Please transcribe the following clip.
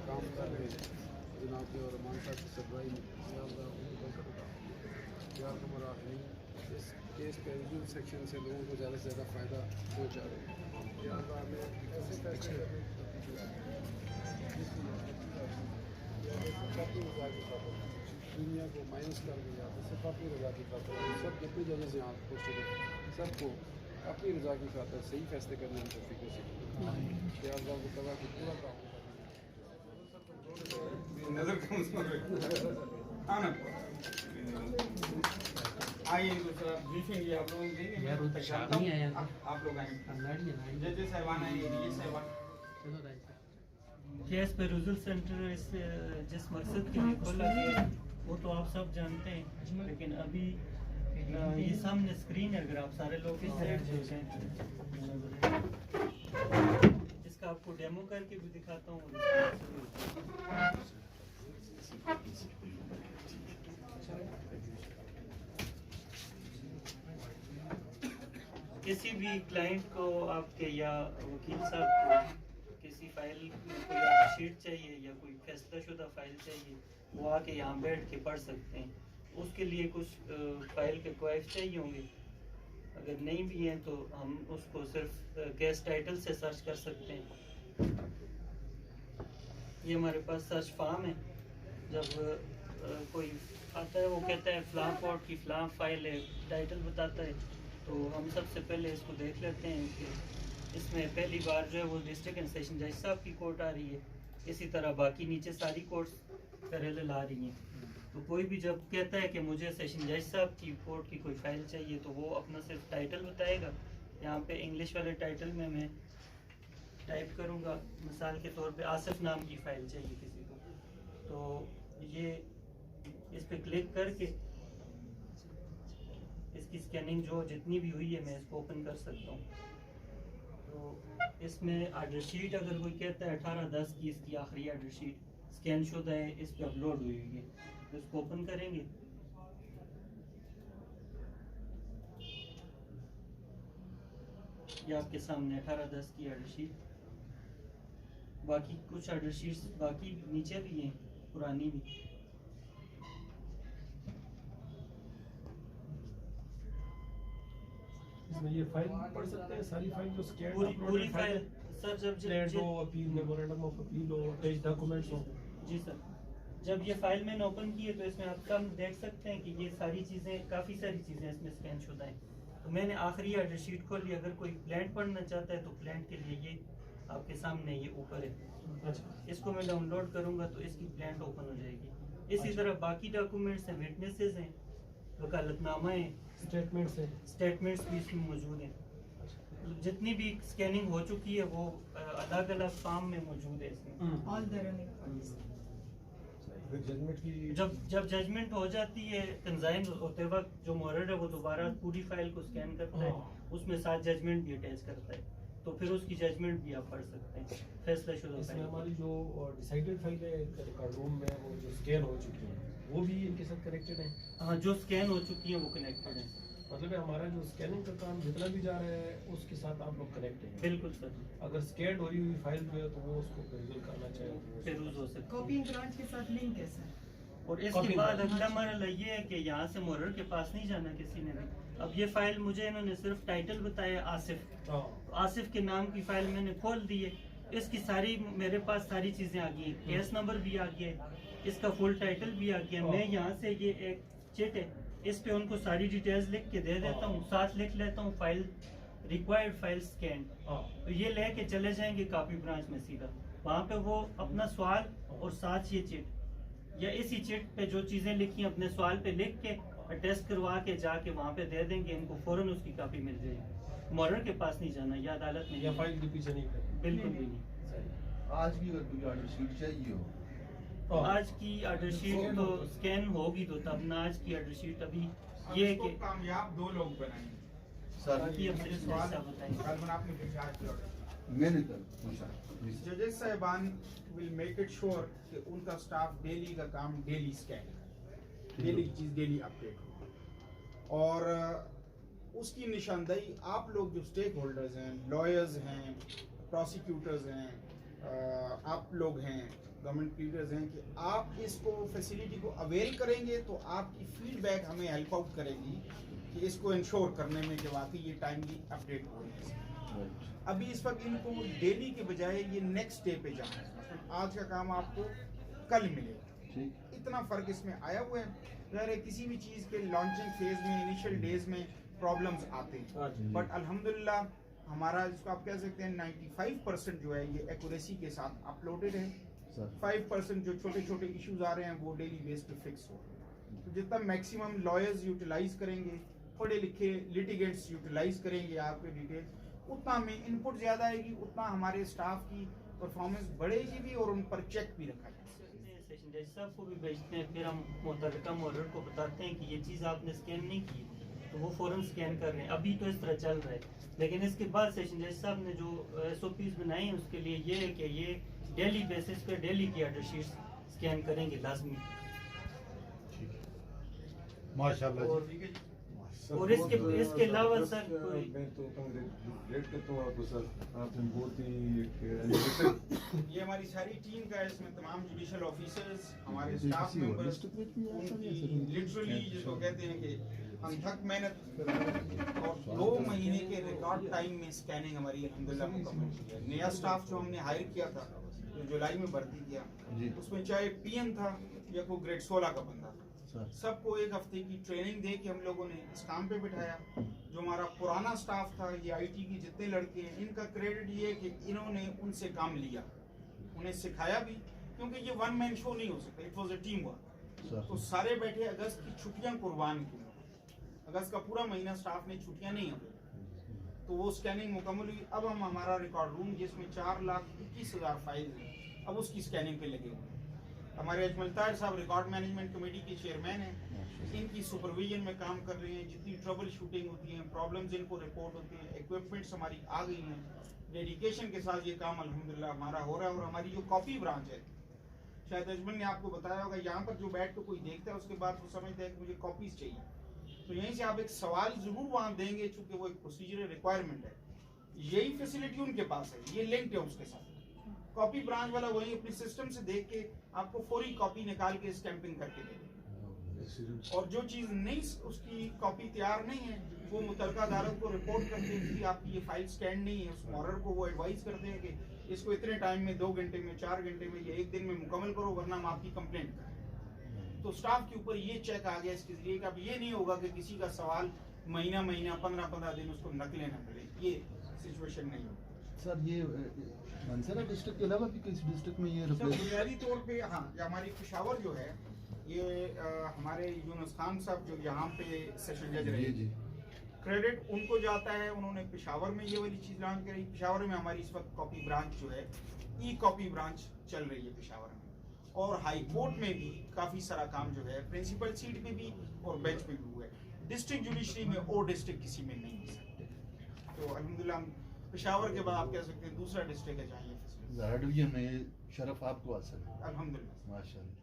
काम कर रहे हैं जनाब के और मान साहब की सरबराही में इस केस के रिव्यू सेक्शन से लोगों को ज़्यादा से ज़्यादा फ़ायदा पहुँचा रहे हैं। दुनिया को माइनस कर दिया सिर्फ अपनी रजा की खातर सब जितने जजेस यहाँ पहुँच चुके सबको अपनी रजा की खातर सही फैसले करने में तौफीक से को तबाह की पूरा काम नजर आइए ब्रीफिंग आप लोगों को देंगे आप लोग आएंगे साहबान आएंगे केस पे रिजल्ट सेंटर इस जिस मकसद के लिए खोला गया वो तो आप सब जानते हैं, लेकिन अभी ये सामने स्क्रीन है, अगर आप सारे लोग इस साइड देखें इसका आपको डेमो करके भी दिखाता हूँ। किसी भी क्लाइंट को आपके या वकील साहब को किसी फाइल में कोई शीट चाहिए या कोई फैसला शुदा फाइल चाहिए, वो आके यहाँ बैठ के पढ़ सकते हैं। उसके लिए कुछ फाइल के क्वाइफ चाहिए होंगे, अगर नहीं भी हैं तो हम उसको सिर्फ केस टाइटल से सर्च कर सकते हैं। ये हमारे पास सर्च फार्म है। जब कोई आता है वो कहता है फलां कोर्ट की फलां फाइल है, टाइटल बताता है, तो हम सबसे पहले इसको देख लेते हैं कि इसमें पहली बार जो है वो डिस्ट्रिक्ट एंड सेशन जज साहब की कोर्ट आ रही है, इसी तरह बाकी नीचे सारी कोर्ट्स पैरेलल आ रही हैं। तो कोई भी जब कहता है कि मुझे सेशन जज साहब की कोर्ट की कोई फाइल चाहिए तो वो अपना सिर्फ टाइटल बताएगा। यहाँ पे इंग्लिश वाले टाइटल में मैं टाइप करूँगा, मिसाल के तौर पे आसिफ नाम की फ़ाइल चाहिए किसी को, तो ये इस पर क्लिक करके इसकी स्कैनिंग जो जितनी भी हुई है मैं इसको ओपन कर सकता हूँ। तो इसमें आर्डर शीट अगर कोई कहता है 18/10 की इसकी आखिरी आर्डर शीट स्कैन शुदा है, इस पर अपलोड हुई हुई है, तो इसको ओपन करेंगे। ये आपके सामने 18/10 की आर्डर शीट, बाकी कुछ आर्डर शीट्स बाकी नीचे भी हैं, पुरानी भी। इसमें ये फाइल पढ़ सकते हैं, सारी फाइल जो स्कैन पूरी फाइल सर, जब अपील मेमोरेंडम ऑफ अपील हो, अटैच डॉक्यूमेंट्स हो। जी सर, जब ये फाइल मैंने ओपन की है तो इसमें आप सब देख सकते हैं कि ये सारी चीज़ें, काफ़ी सारी चीज़ें इसमें स्कैन शुदा हैं। तो मैंने आखिरी आर्डर शीट खोल ली। अगर कोई प्लांट पढ़ना चाहता है तो प्लांट के लिए ये आपके सामने ये ऊपर है। अच्छा, इसको मैं डाउनलोड करूँगा तो इसकी प्लांट ओपन हो जाएगी। इसी तरह बाकी डॉक्यूमेंट्स हैं, विटनेसेस हैं, वकालतनामा है, स्टेटमेंट्स भी इसमें मौजूद हैं। जितनी भी स्कैनिंग हो चुकी है वो अलग अलग फॉर्म में मौजूद है इसमें। जब जजमेंट हो जाती है कंजाइन होते वक्त जो मोरर है वो दोबारा पूरी फाइल को स्कैन करता है, उसमें साथ जजमेंट भी अटैच करता है, तो फिर उसकी जजमेंट भी आप पढ़ सकते हैं। फैसला शुदा इसमें हमारी जो डिसाइडेड फाइल है रिकॉर्ड रूम में वो जो स्कैन हो चुकी है वो भी इनके साथ कनेक्टेड है। हाँ, जो स्कैन हो चुकी है वो कनेक्टेड है। मतलब हमारा जो स्कैनिंग का काम जितना भी जा रहा है उसके साथ आप लोग कनेक्ट हैं। बिल्कुल सर, अगर स्कैन हुई हुई फाइल जो है तो वो उसको पेरुल करना चाहिए, पेरूज हो सकता है। कॉपी एंड ब्रांच के साथ लिंक है सर। और इसके बाद अगला मरहला ये है कि यहाँ से मोरर के पास नहीं जाना किसी ने भी। अब ये फाइल मुझे इन्होंने सिर्फ टाइटल बताया आसिफ, तो आसिफ के नाम की फाइल मैंने खोल दी है। इसकी सारी मेरे पास सारी चीजें आ गई, केस नंबर भी आ गया, इसका फुल टाइटल भी आ गया। मैं यहाँ से ये एक चिट है, इस पे उनको सारी डिटेल्स लिख के दे देता हूँ, साथ लिख लेता हूँ फाइल रिक्वायर्ड फाइल स्कैन, तो ये लेके चले जाएंगे कॉपी ब्रांच में सीधा। वहाँ पे वो अपना सवाल और साथ ये चिट या इसी चिट पे जो चीजें लिखी अपने सवाल पे लिख के टेस्ट करवा के जाके वहाँ पे दे देंगे, इनको फौरन उसकी कॉपी मिल जाएगी। मोरर के पास नहीं जाना या अदालत में या फाइल के पीछे नहीं करना, बिल्कुल भी नहीं। आज भी अगर कोई ऑर्डर शीट चाहिए हो तो आज की ऑर्डर शीट तो स्कैन होगी तो तब ना। आज की ऑर्डर शीट अभी ये है कि कामयाब 2 लोग बनाएंगे, सर बाकी अब सिर्फ सवाल साहब बताएंगे। कल आपने पूछा आज की ऑर्डर मैंने कल पूछा जजेस साहिबान विल मेक इट श्योर कि उनका स्टाफ डेली का काम डेली स्कैन करे, डेली की चीज़ डेली अपडेट हो, और उसकी निशानदेही आप लोग जो स्टेक होल्डर्स हैं, लॉयर्स हैं, प्रोसिक्यूटर्स हैं, आप लोग हैं, गवर्नमेंट लीडर्स हैं, कि आप इसको फैसिलिटी को अवेल करेंगे तो आपकी फीडबैक हमें हेल्प आउट करेगी कि इसको इंश्योर करने में कि वाकई ये टाइमली अपडेट हो रही है। अभी इस वक्त इनको डेली के बजाय ये नेक्स्ट डे पे जाना है, मतलब आज का काम आपको कल मिलेगा। इतना फर्क इसमें आया हुआ है। यार किसी भी चीज़ के लॉन्चिंग फेज में, इनिशियल डेज में प्रॉब्लम्स आते हैं, बट अल्हम्दुलिल्लाह हमारा जिसको आप कह सकते हैं 95% जो है ये एक्यूरेसी के साथ अपलोडेड है। 5% जो छोटे छोटे इश्यूज आ रहे हैं वो डेली बेस पे फिक्स हो रहे हैं। तो जितना मैक्सिमम लॉयर्स यूटिलाइज करेंगे, पढ़े लिखे लिटिगेंट्स यूटिलाइज करेंगे आपके डिटेल, उतना हमें इनपुट ज़्यादा आएगी, उतना हमारे स्टाफ की परफॉर्मेंस बढ़ेगी भी और उन पर चेक भी रखा जाएगा। सेशन जज साहब को भी भेजते हैं, फिर हम मुतल्लिका मोरर को बताते हैं कि ये चीज़ आपने स्कैन नहीं की, तो वो फ़ौरन स्कैन कर रहे हैं। अभी तो इस तरह चल रहा है, लेकिन इसके बाद सेशन जज साहब ने जो SOPs बनाए हैं उसके लिए ये है कि ये डेली बेसिस पे डेली की ऑर्डर शीट्स स्कैन करेंगे लाजमी। माशाल्लाह और जी। और इसके अलावा सर कोई मैं तो कंग्रेचुलेट करता हूँ आपको सर, आपने बहुत ही ये हमारी सारी टीम का है, इसमें तमाम जुडिशियल ऑफिसर्स, हमारे स्टाफ मेंबर्स, उनकी लिटरली जिसको कहते हैं कि अनथक मेहनत और 2 महीने के रिकॉर्ड टाइम में स्कैनिंग हमारी अल्हम्दुलिल्लाह मुकम्मल हुई है। नया स्टाफ जो हमने हायर किया था, जो जुलाई में भर्ती किया, उसमें चाहे PM था या कोई ग्रेड 16 का बंदा था, सबको 1 हफ्ते की ट्रेनिंग दे के हम लोगों ने इस काम पे बिठाया। जो हमारा पुराना स्टाफ था, ये IT की जितने लड़के हैं, इनका क्रेडिट ये है कि इन्होंने उनसे काम लिया, उन्हें सिखाया भी, क्योंकि ये 1 मैन शो नहीं हो सकता, it was a team work. तो सारे बैठे अगस्त की छुट्टियां कुर्बान की, अगस्त का पूरा महीना स्टाफ ने छुट्टियां नहीं हुई, तो वो स्कैनिंग मुकम्मल हुई। अब हम हमारा रिकॉर्ड रूम जिसमें 4,21,000 फाइल है, अब उसकी स्कैनिंग पे लगे हुए हैं। हमारे अजमल ताहिर साहब रिकॉर्ड मैनेजमेंट कमेटी के चेयरमैन हैं, इनकी सुपरविजन में काम कर रहे हैं। जितनी ट्रबल शूटिंग होती हैं, प्रॉब्लम्स इनको रिपोर्ट होती हैं, इक्विपमेंट्स हमारी आ गई हैं, डेडिकेशन के साथ ये काम अल्हम्दुलिल्लाह हमारा हो रहा है। और हमारी जो कॉपी ब्रांच है, शायद अजमल ने आपको बताया होगा, यहाँ पर जो बैठ कर कोई देखता है उसके बाद वो समझता है कि मुझे कॉपीज चाहिए, तो यहीं से आप एक सवाल जरूर वहाँ देंगे, चूंकि वो एक प्रोसीजर रिक्वायरमेंट है। यही फैसिलिटी उनके पास है, ये लिंक्ड है उसके साथ। कॉपी ब्रांच वाला वही अपने सिस्टम से देख के आपको फौरी कॉपी निकाल के स्टैंपिंग करके दे, और जो चीज नहीं, उसकी कॉपी तैयार नहीं है, वो मुतलका अदालत को रिपोर्ट करते हैं कि आपकी ये फाइल स्कैन नहीं है। उस मॉरर को वो एडवाइस करते हैं कि इसको इतने टाइम में, 2 घंटे में, 4 घंटे में या 1 दिन में मुकम्मल करो, वरना हम आपकी कंप्लेंट करें। तो स्टाफ के ऊपर ये चेक आ गया इसके जरिए कि अब ये नहीं होगा कि किसी का सवाल महीना 15 दिन उसको नकलें न मिले, ये सिचुएशन नहीं होगी। सर ये मानसरा डिस्ट्रिक्ट के अलावा भी किसी डिस्ट्रिक्ट में ये सर बुनियादी तौर पे हाँ, हमारी पेशावर जो है, ये हमारे यूनुस खान साहब जो यहाँ पे सेशन जज रहे हैं, क्रेडिट उनको जाता है। उन्होंने पेशावर में ये वाली चीज़ लॉन्च करी। पेशावर में हमारी इस वक्त कॉपी ब्रांच जो है, E-कॉपी ब्रांच चल रही है पेशावर में, और हाई कोर्ट में भी काफ़ी सारा काम जो है प्रिंसिपल सीट पे भी और बेंच पे भी हुआ है। डिस्ट्रिक्ट जुडिशरी में और डिस्ट्रिक्ट किसी में नहीं हो सकते। तो अल्हम्दुलिल्लाह पेशावर के बाद आप कह सकते हैं दूसरा डिस्ट्रिक्ट है जहाँ ये डिवीजन में शरफ आपको हासिल है, अल्हम्दुलिल्लाह। माशाल्लाह।